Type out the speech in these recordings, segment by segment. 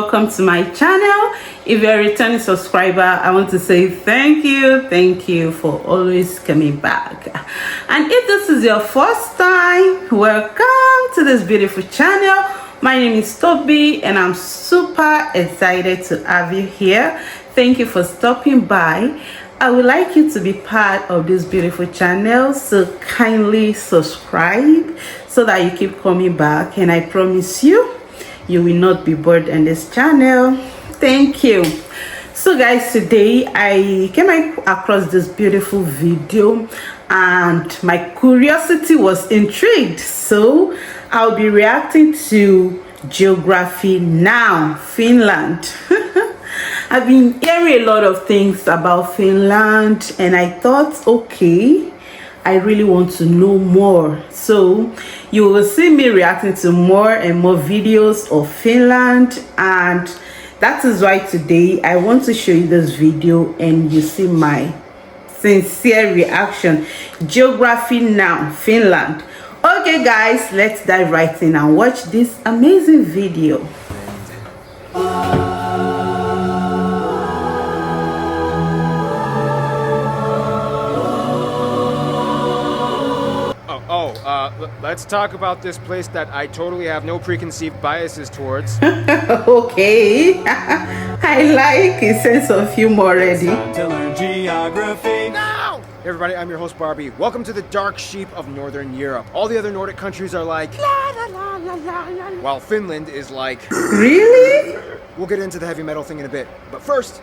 welcome to my channel. If you're a returning subscriber, I want to say thank you for always coming back. And if this is your first time, welcome to this beautiful channel. My name is Toby and I'm super excited to have you here. Thank you for stopping by. I would like you to be part of this beautiful channel, so kindly subscribe so that you keep coming back, and I promise you will not be bored on this channel. Thank you. So guys, today I came across this beautiful video and my curiosity was intrigued, so I'll be reacting to Geography Now, Finland. I've been hearing a lot of things about Finland and I thought, okay, I really want to know more. So you will see me reacting to more and more videos of Finland, and that is why today I want to show you this video and you see my sincere reaction. Geography Now, Finland. Okay guys, let's dive right in and watch this amazing video. Let's talk about this place that I totally have no preconceived biases towards. Okay, I like a sense of humor already. Time to learn geography now! Hey everybody, I'm your host Barbie. Welcome to the dark sheep of Northern Europe. All the other Nordic countries are like la la la la la la, while Finland is like really? We'll get into the heavy metal thing in a bit, but first,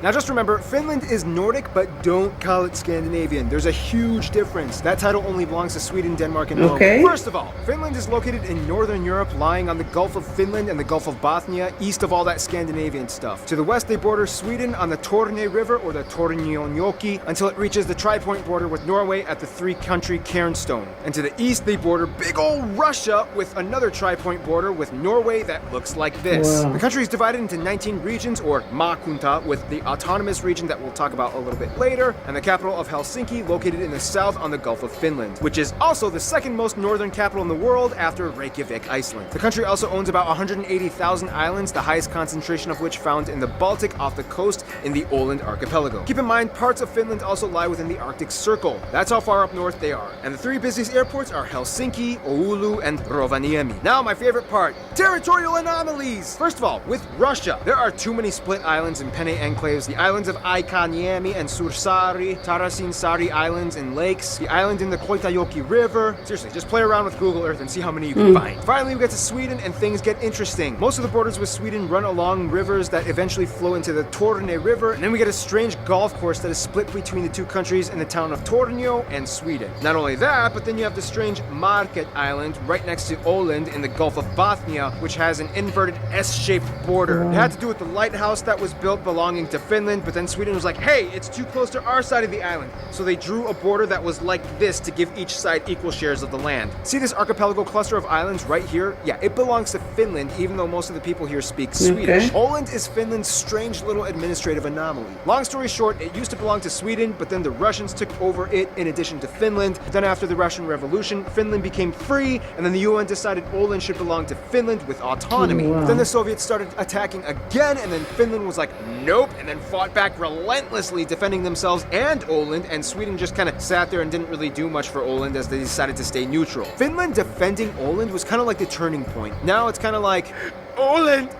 now just remember, Finland is Nordic, but don't call it Scandinavian. There's a huge difference. That title only belongs to Sweden, Denmark, and Norway. Okay. First of all, Finland is located in Northern Europe, lying on the Gulf of Finland and the Gulf of Bothnia, east of all that Scandinavian stuff. To the west, they border Sweden on the Torne River, or the Tornionjoki, until it reaches the tri-point border with Norway at the three-country Cairnstone. And to the east, they border big ol' Russia with another tri-point border with Norway that looks like this. Wow. The country is divided into 19 regions, or maakunta, with the autonomous region that we'll talk about a little bit later, and the capital of Helsinki, located in the south on the Gulf of Finland, which is also the second most northern capital in the world after Reykjavik, Iceland. The country also owns about 180,000 islands, the highest concentration of which found in the Baltic off the coast in the Åland archipelago. Keep in mind, parts of Finland also lie within the Arctic Circle. That's how far up north they are. And the three busiest airports are Helsinki, Oulu, and Rovaniemi. Now my favorite part, territorial anomalies! First of all, with Russia, there are too many split islands and penne enclaves. The islands of Aikaniemi and Sursari, Tarasin-Sari Islands and lakes, the island in the Koitajoki River. Seriously, just play around with Google Earth and see how many you can find. Finally, we get to Sweden and things get interesting. Most of the borders with Sweden run along rivers that eventually flow into the Torne River, and then we get a strange golf course that is split between the two countries in the town of Tornio and Sweden. Not only that, but then you have the strange Market Island right next to Åland in the Gulf of Bothnia, which has an inverted S-shaped border. It had to do with the lighthouse that was built belonging to Finland, but then Sweden was like, hey, it's too close to our side of the island. So they drew a border that was like this to give each side equal shares of the land. See this archipelago cluster of islands right here? Yeah, it belongs to Finland, even though most of the people here speak Swedish. Åland is Finland's strange little administrative anomaly. Long story short, it used to belong to Sweden, but then the Russians took over it in addition to Finland. Then after the Russian Revolution, Finland became free, and then the UN decided Åland should belong to Finland with autonomy. But then the Soviets started attacking again, and then Finland was like, nope, and then fought back relentlessly, defending themselves and Åland, and Sweden just kind of sat there and didn't really do much for Åland as they decided to stay neutral. Finland defending Åland was kind of like the turning point. Now it's kind of like, Åland,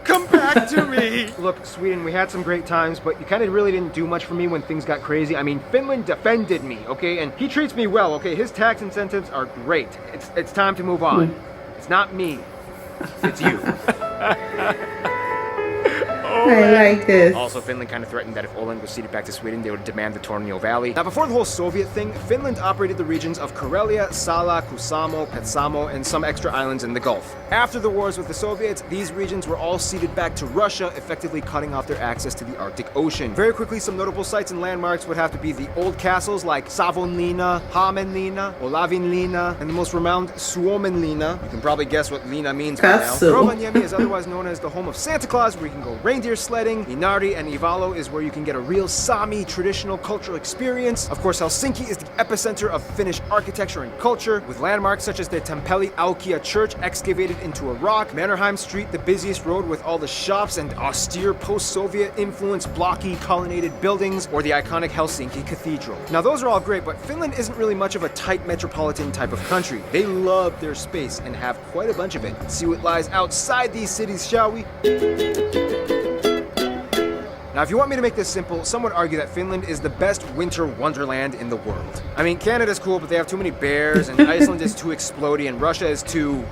come back to me! Look, Sweden, we had some great times, but you kind of really didn't do much for me when things got crazy. I mean, Finland defended me, okay? And he treats me well, okay? His tax incentives are great. It's time to move on. It's not me. It's you. I like this. Also, Finland kind of threatened that if Åland was ceded back to Sweden, they would demand the Tornio Valley. Now, before the whole Soviet thing, Finland operated the regions of Karelia, Sala, Kusamo, Petsamo, and some extra islands in the Gulf. After the wars with the Soviets, these regions were all ceded back to Russia, effectively cutting off their access to the Arctic Ocean. Very quickly, some notable sites and landmarks would have to be the old castles like Savonlinna, Hämeenlinna, Olavinlinna, and the most renowned Suomenlinna. You can probably guess what Linna means by now. Rovaniemi is otherwise known as the home of Santa Claus, where you can go reindeer sledding. Inari and Ivalo is where you can get a real Sami traditional cultural experience. Of course, Helsinki is the epicenter of Finnish architecture and culture, with landmarks such as the Tempeli Aukia Church excavated into a rock, Mannerheim Street, the busiest road with all the shops and austere post-Soviet influenced blocky colonnaded buildings, or the iconic Helsinki Cathedral. Now those are all great, but Finland isn't really much of a tight metropolitan type of country. They love their space and have quite a bunch of it. Let's see what lies outside these cities, shall we? Now, if you want me to make this simple, some would argue that Finland is the best winter wonderland in the world. I mean, Canada's cool, but they have too many bears, and Iceland is too explodey, and Russia is too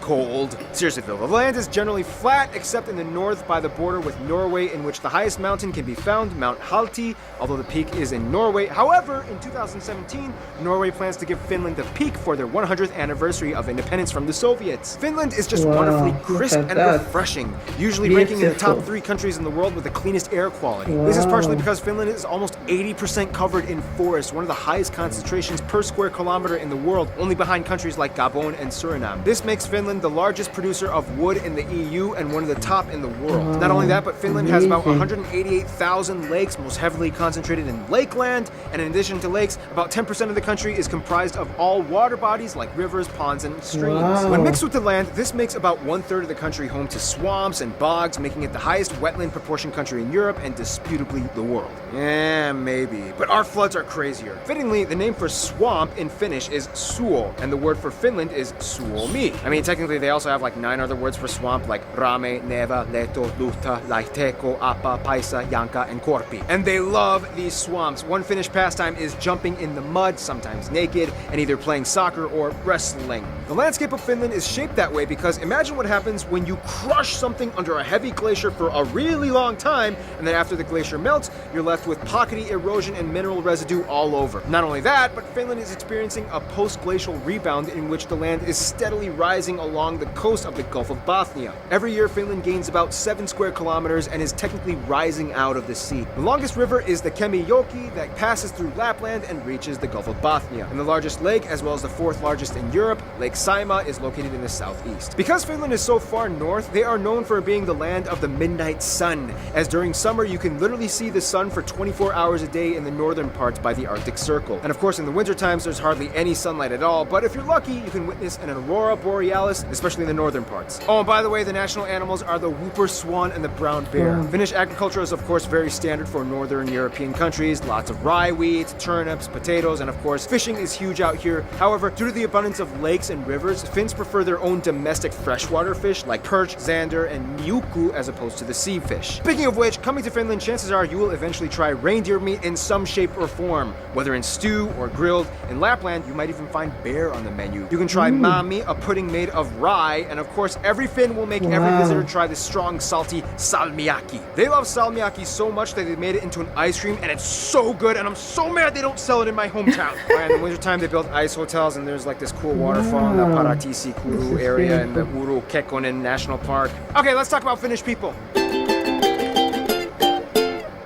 cold. Seriously though, the land is generally flat except in the north by the border with Norway, in which the highest mountain can be found, Mount Halti, although the peak is in Norway. However, in 2017, Norway plans to give Finland the peak for their 100th anniversary of independence from the Soviets. Finland is just wonderfully crisp and refreshing, usually ranking in the top 3 countries in the world with the cleanest air quality. This is partially because Finland is almost 80% covered in forest, one of the highest concentrations per square kilometer in the world, only behind countries like Gabon and Suriname. This makes Finland the largest producer of wood in the EU and one of the top in the world. Not only that, but Finland has about 188,000 lakes, most heavily concentrated in lakeland, and in addition to lakes, about 10% of the country is comprised of all water bodies like rivers, ponds, and streams. When mixed with the land, this makes about 1/3 of the country home to swamps and bogs, making it the highest wetland proportion country in Europe and disputably the world. Yeah, maybe. But our floods are crazier. Fittingly, the name for swamp in Finnish is suo, and the word for Finland is suomi. I mean, technically they also have like 9 other words for swamp, like rame, neva, leto, luhta, laiteko, apa, paisa, janka, and korpi. And they love these swamps. One Finnish pastime is jumping in the mud, sometimes naked, and either playing soccer or wrestling. The landscape of Finland is shaped that way because imagine what happens when you crush something under a heavy glacier for a really long time, and then after the glacier melts, you're left with pockety erosion and mineral residue all over. Not only that, but Finland is experiencing a post-glacial rebound in which the land is steadily rising along the coast of the Gulf of Bothnia. Every year, Finland gains about 7 square kilometers and is technically rising out of the sea. The longest river is the Kemijoki that passes through Lapland and reaches the Gulf of Bothnia. And the largest lake, as well as the 4th largest in Europe, Lake Saimaa, is located in the southeast. Because Finland is so far north, they are known for being the land of the midnight sun, as during summer you can literally see the sun for 24 hours a day in the northern parts by the Arctic Circle. And of course, in the winter times, there's hardly any sunlight at all, but if you're lucky, you can witness an aurora borealis, especially in the northern parts. Oh, and by the way, the national animals are the whooper swan and the brown bear. Finnish agriculture is of course very standard for northern European countries. Lots of rye wheat, turnips, potatoes, and of course fishing is huge out here. However, due to the abundance of lakes and rivers, Finns prefer their own domestic freshwater fish like perch, zander, and niukku as opposed to the sea fish. Speaking of which, coming to Finland, chances are you will eventually try reindeer meat in some shape or form, whether in stew or grilled. In Lapland, you might even find bear on the menu. You can try mami, a pudding made of rye, and of course every Finn will make every visitor try the strong, salty salmiakki. They love salmiakki so much that they made it into an ice cream, and it's so good, and I'm so mad they don't sell it in my hometown. In the wintertime, they build ice hotels, and there's like this cool waterfall in the Paratisi Kuru area in the Uru Kekkonen National Park. Okay, let's talk about Finnish people.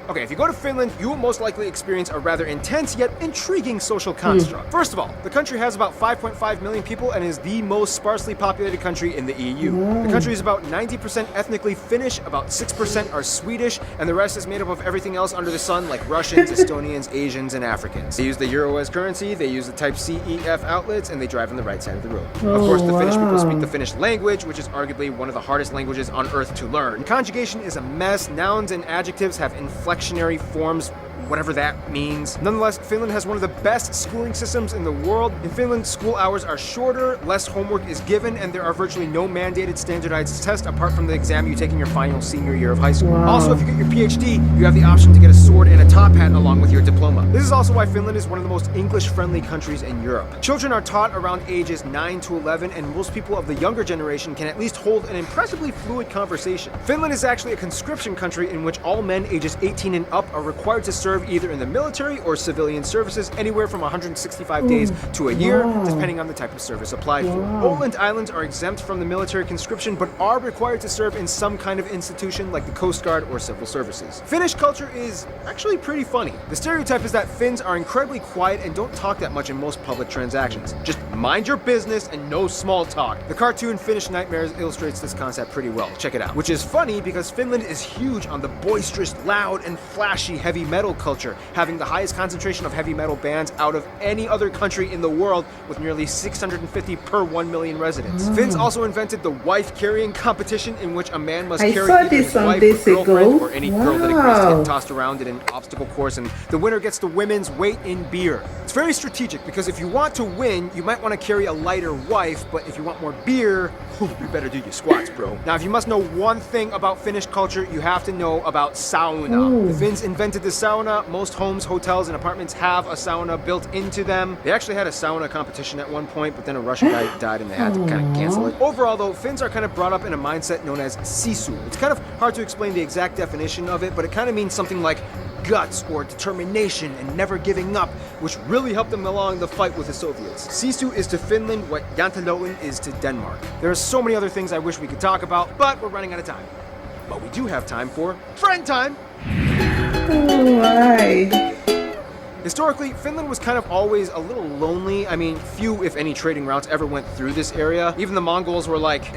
Okay, if you go to Finland, you will most likely experience a rather intense yet intriguing social construct. First of all, the country has about 5.5 million people and is the most sparsely populated country in the EU. The country is about 90% ethnically Finnish, about 6% are Swedish, and the rest is made up of everything else under the sun, like Russians, Estonians, Asians, and Africans. They use the euro as currency, they use the type CEF outlets, and they drive on the right side of the road. Of course, the Finnish people speak the Finnish language, which is arguably one of the hardest languages on earth to learn. Conjugation is a mess, nouns and adjectives have inflectionary forms, whatever that means. Nonetheless, Finland has one of the best schooling systems in the world. In Finland, school hours are shorter, less homework is given, and there are virtually no mandated standardized tests apart from the exam you take in your final senior year of high school. Also, if you get your PhD, you have the option to get a sword and a top hat along with your diploma. This is also why Finland is one of the most English-friendly countries in Europe. Children are taught around ages 9 to 11, and most people of the younger generation can at least hold an impressively fluid conversation. Finland is actually a conscription country in which all men ages 18 and up are required to serve either in the military or civilian services anywhere from 165 days to a year, depending on the type of service applied for. Åland Islands are exempt from the military conscription but are required to serve in some kind of institution like the Coast Guard or civil services. Finnish culture is actually pretty funny. The stereotype is that Finns are incredibly quiet and don't talk that much in most public transactions. Just mind your business and no small talk. The cartoon Finnish Nightmares illustrates this concept pretty well. Check it out. Which is funny because Finland is huge on the boisterous, loud, and flashy heavy metal culture, having the highest concentration of heavy metal bands out of any other country in the world, with nearly 650 per 1 million residents. Finns also invented the wife carrying competition, in which a man must carry either his wife or girlfriend or any girl that agrees to get tossed around in an obstacle course, and the winner gets the women's weight in beer. It's very strategic because if you want to win, you might want to carry a lighter wife, but if you want more beer, you better do your squats, bro. Now, if you must know one thing about Finnish culture, you have to know about sauna. The Finns invented the sauna. Most homes, hotels, and apartments have a sauna built into them. They actually had a sauna competition at one point, but then a Russian guy died and they had to kind of cancel it. Overall, though, Finns are kind of brought up in a mindset known as sisu. It's kind of hard to explain the exact definition of it, but it kind of means something like guts or determination and never giving up, which really helped them along the fight with the Soviets. Sisu is to Finland what Jantaloen is to Denmark. There are so many other things I wish we could talk about, but we're running out of time. But we do have time for friend time! Why? Historically, Finland was kind of always a little lonely. I mean, few, if any, trading routes ever went through this area. Even the Mongols were like,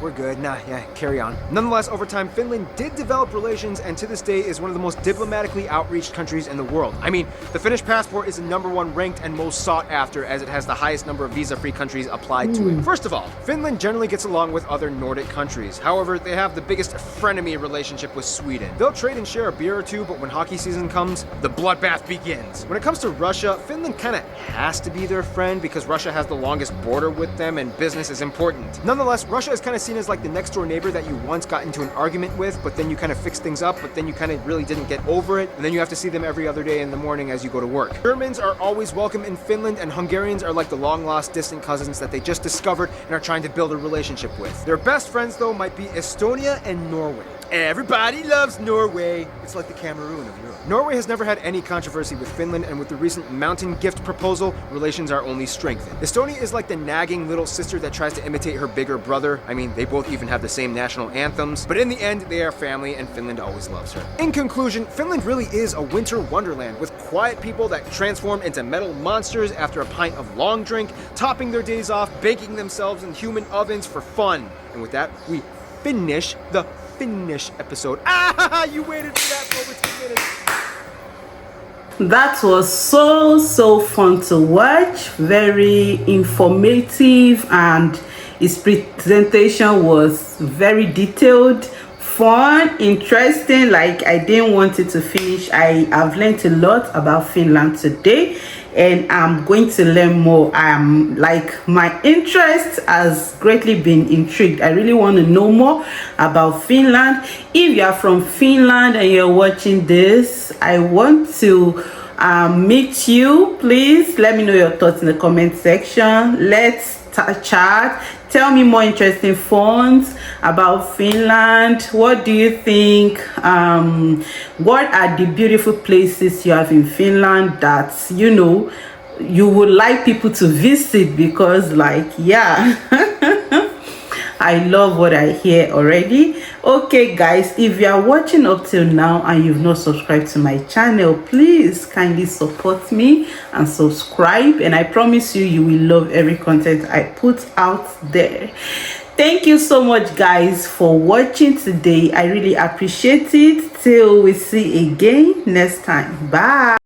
we're good, nah, yeah, carry on. Nonetheless, over time, Finland did develop relations, and to this day is one of the most diplomatically outreached countries in the world. I mean, the Finnish passport is the #1 ranked and most sought after, as it has the highest number of visa-free countries applied to it. First of all, Finland generally gets along with other Nordic countries. However, they have the biggest frenemy relationship with Sweden. They'll trade and share a beer or two, but when hockey season comes, the bloodbath begins. When it comes to Russia, Finland kind of has to be their friend because Russia has the longest border with them and business is important. Nonetheless, Russia is kind of seen as like the next door neighbor that you once got into an argument with, but then you kind of fix things up, but then you kind of really didn't get over it, and then you have to see them every other day in the morning as you go to work. Germans are always welcome in Finland, and Hungarians are like the long-lost distant cousins that they just discovered and are trying to build a relationship with. Their best friends, though, might be Estonia and Norway. Everybody loves Norway. It's like the Cameroon of Europe. Norway has never had any controversy with Finland, and with the recent mountain gift proposal, relations are only strengthened. Estonia is like the nagging little sister that tries to imitate her bigger brother. I mean, they both even have the same national anthems, but in the end, they are family, and Finland always loves her. In conclusion, Finland really is a winter wonderland with quiet people that transform into metal monsters after a pint of long drink, topping their days off, baking themselves in human ovens for fun. And with that, we finish the Finnish episode. You waited for that for over 2 minutes. That was so fun to watch, very informative, and his presentation was very detailed, fun, interesting. Like, I didn't want it to finish. I have learned a lot about Finland today, and I'm going to learn more. My interest has greatly been intrigued. I really want to know more about Finland. If you are from Finland and you're watching this, I want to meet you. Please let me know your thoughts in the comment section. Let's chat. Tell me more interesting facts about Finland. What do you think? What are the beautiful places you have in Finland that you would like people to visit? Because, like, yeah, I love what I hear already. Okay guys, if you are watching up till now and you've not subscribed to my channel, please kindly support me and subscribe, and I promise you will love every content I put out there. Thank you so much guys for watching today. I really appreciate it. Till we see again next time. Bye.